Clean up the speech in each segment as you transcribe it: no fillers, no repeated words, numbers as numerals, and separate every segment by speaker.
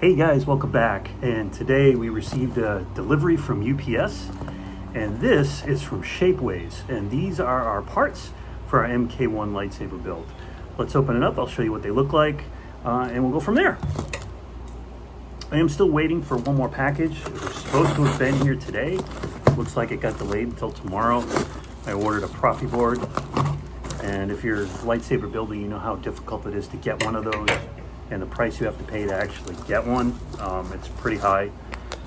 Speaker 1: Hey guys, welcome back. And today we received a delivery from UPS, and this is from Shapeways, and these are our parts for our MK1 lightsaber build. Let's open it up. I'll show you what they look like, and we'll go from there. I am still waiting for one more package. It was supposed to have been here today. Looks like it got delayed until tomorrow. I ordered a Profi board, and if you're a lightsaber builder, you know how difficult it is to get one of those, and the price you have to pay to actually get one. It's pretty high.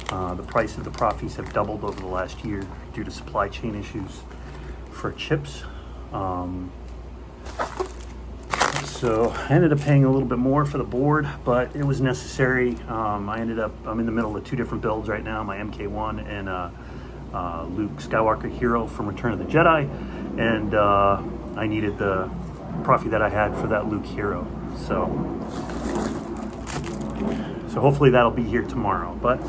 Speaker 1: The price of the Profis have doubled over the last year due to supply chain issues for chips. So I ended up paying a little bit more for the board, but it was necessary. I'm in the middle of two different builds right now, my MK1 and Luke Skywalker Hero from Return of the Jedi, and I needed the Profi that I had for that Luke Hero. So hopefully that'll be here tomorrow. But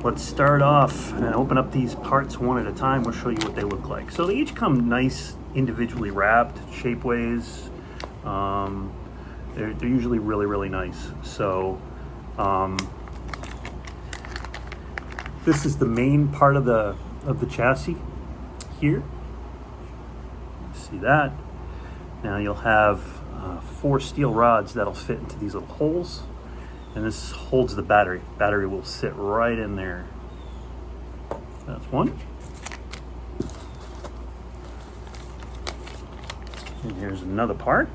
Speaker 1: let's start off and open up these parts one at a time. We'll show you what they look like. So they each come nice, individually wrapped, Shapeways. They're usually really nice. So this is the main part of the chassis here. See that? Now you'll have 4 steel rods that'll fit into these little holes, and this holds the battery. Battery will sit right in there. That's one. And here's another part.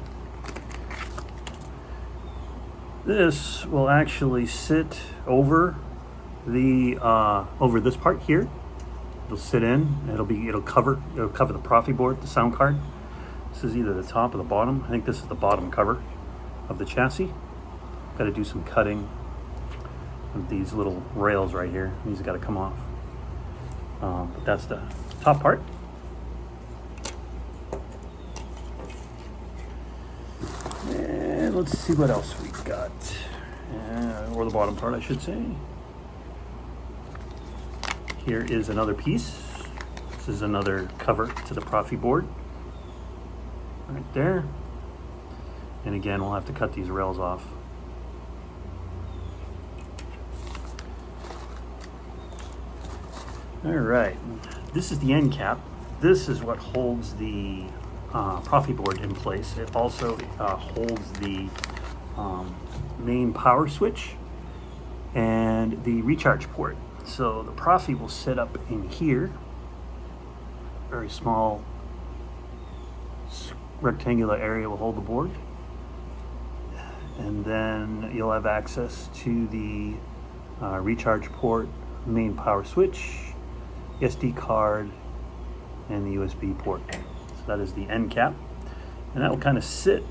Speaker 1: This will actually sit over the over this part here. It'll sit in. It'll cover the Profi board, the sound card. This is either the top or the bottom. I think this is the bottom cover of the chassis. Got to do some cutting of these little rails right here. These have got to come off. But that's the top part. And let's see what else we got. Or the bottom part, I should say. Here is another piece. This is another cover to the Profi board. Right there. And again, we'll have to cut these rails off. All right, this is the end cap. This is what holds the Profi board in place. It also holds the main power switch and the recharge port. So the Profi will sit up in here, very small rectangular area will hold the board, and then you'll have access to the recharge port, main power switch, SD card, and the USB port. So that is the end cap, and that will kind of sit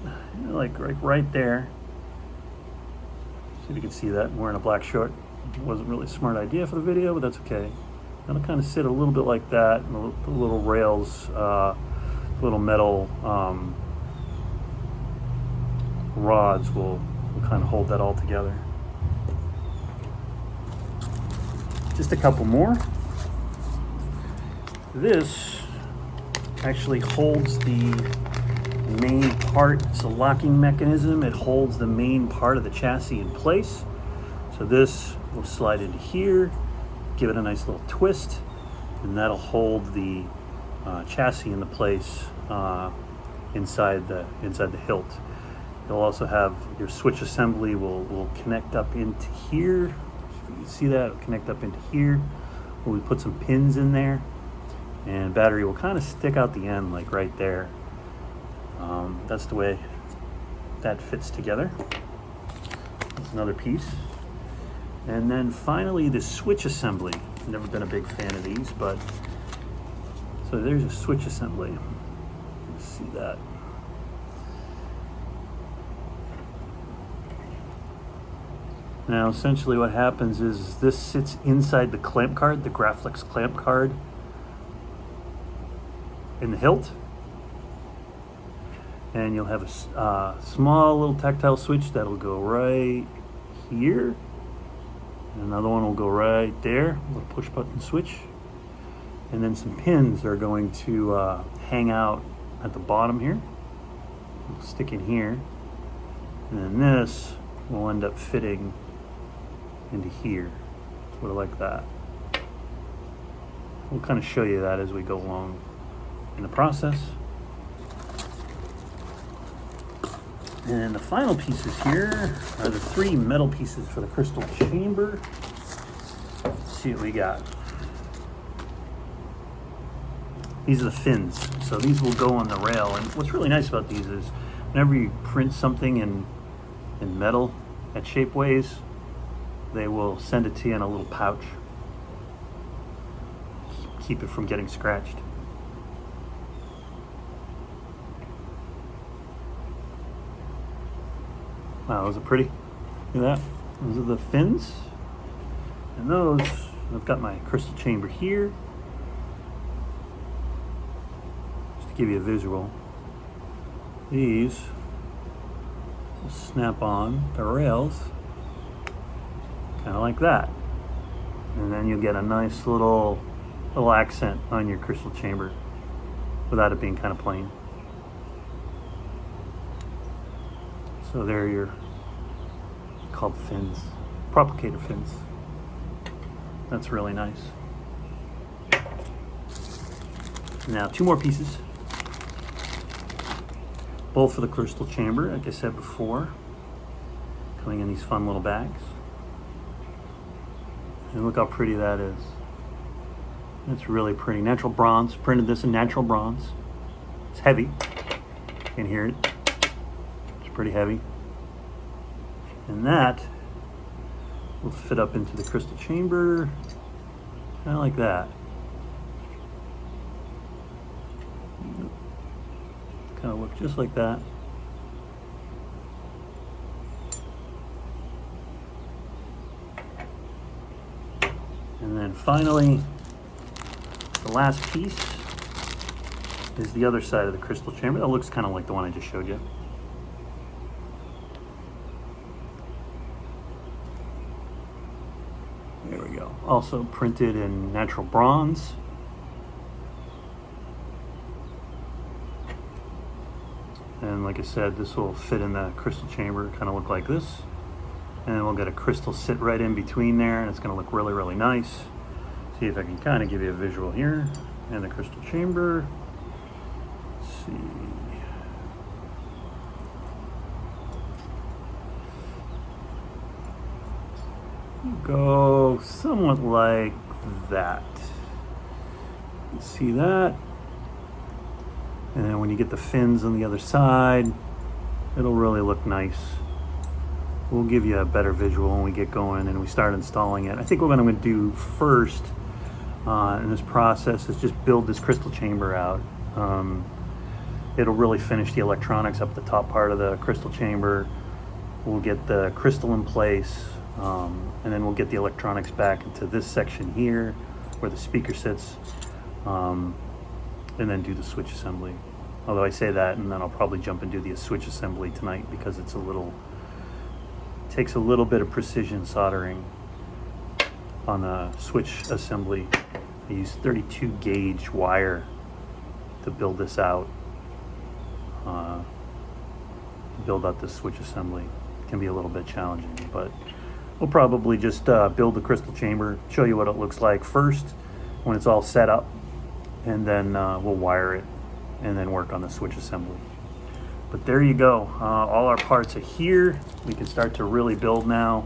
Speaker 1: like right there. See if you can see that. I'm wearing a black short. It wasn't really a smart idea for the video, but that's okay. That'll kind of sit a little bit like that, and the little rails, little metal rods will kind of hold that all together. Just a couple more. This actually holds the main part. It's a locking mechanism. It holds the main part of the chassis in place. So this will slide into here, give it a nice little twist, and that'll hold the chassis into place inside the hilt. You'll also have your switch assembly will connect up into here. If you can see that, it'll connect up into here. We put some pins in there, and battery will kind of stick out the end, like right there. That's the way that fits together. That's another piece. And then finally, the switch assembly. I've never been a big fan of these, but so there's a switch assembly. Let's see that. Now, essentially what happens is this sits inside the clamp card, the Graflex clamp card in the hilt. And you'll have a small little tactile switch that'll go right here. And another one will go right there, a little push button switch. And then some pins are going to hang out at the bottom here. It'll stick in here. And then this will end up fitting into here, sort of like that. We'll kind of show you that as we go along in the process. And the final pieces here are the 3 metal pieces for the crystal chamber. Let's see what we got. These are the fins, so these will go on the rail. And what's really nice about these is whenever you print something in metal at Shapeways, they will send it to you in a little pouch. Keep it from getting scratched. Wow, those are pretty. Look at that. Those are the fins. And those, I've got my crystal chamber here. Just to give you a visual. These will snap on the rails, kind of like that. And then you'll get a nice little accent on your crystal chamber without it being kind of plain. So they're your called fins, propagator fins. That's really nice. Now 2 more pieces, both for the crystal chamber, like I said before, coming in these fun little bags. And look how pretty that is. It's really pretty. Natural bronze. Printed this in natural bronze. It's heavy. You can hear it. It's pretty heavy. And that will fit up into the crystal chamber, kind of like that. Kind of look just like that. And then finally, the last piece is the other side of the crystal chamber. That looks kind of like the one I just showed you. There we go. Also printed in natural bronze. And like I said, this will fit in the crystal chamber, kind of look like this. And then we'll get a crystal sit right in between there, and it's going to look really, really nice. See if I can kind of give you a visual here. And the crystal chamber. Let's see. Go somewhat like that. See that? And then when you get the fins on the other side, it'll really look nice. We'll give you a better visual when we get going and we start installing it. I think what I'm going to do first in this process is just build this crystal chamber out. It'll really finish the electronics up the top part of the crystal chamber. We'll get the crystal in place, and then we'll get the electronics back into this section here where the speaker sits, and then do the switch assembly. Although I say that, and then I'll probably jump and do the switch assembly tonight because it's takes a little bit of precision soldering on a switch assembly. I use 32 gauge wire to build this out, build out this switch assembly. It can be a little bit challenging, but we'll probably just build the crystal chamber, show you what it looks like first when it's all set up, and then we'll wire it and then work on the switch assembly. But there you go. All our parts are here. We can start to really build now.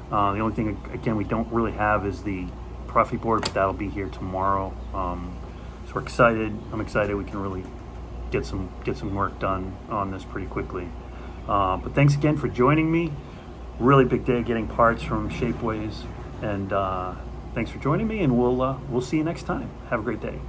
Speaker 1: The only thing, again, we don't really have is the Profi board, but that'll be here tomorrow. So we're excited. I'm excited we can really get some work done on this pretty quickly. But thanks again for joining me. Really big day getting parts from Shapeways. And thanks for joining me, and we'll see you next time. Have a great day.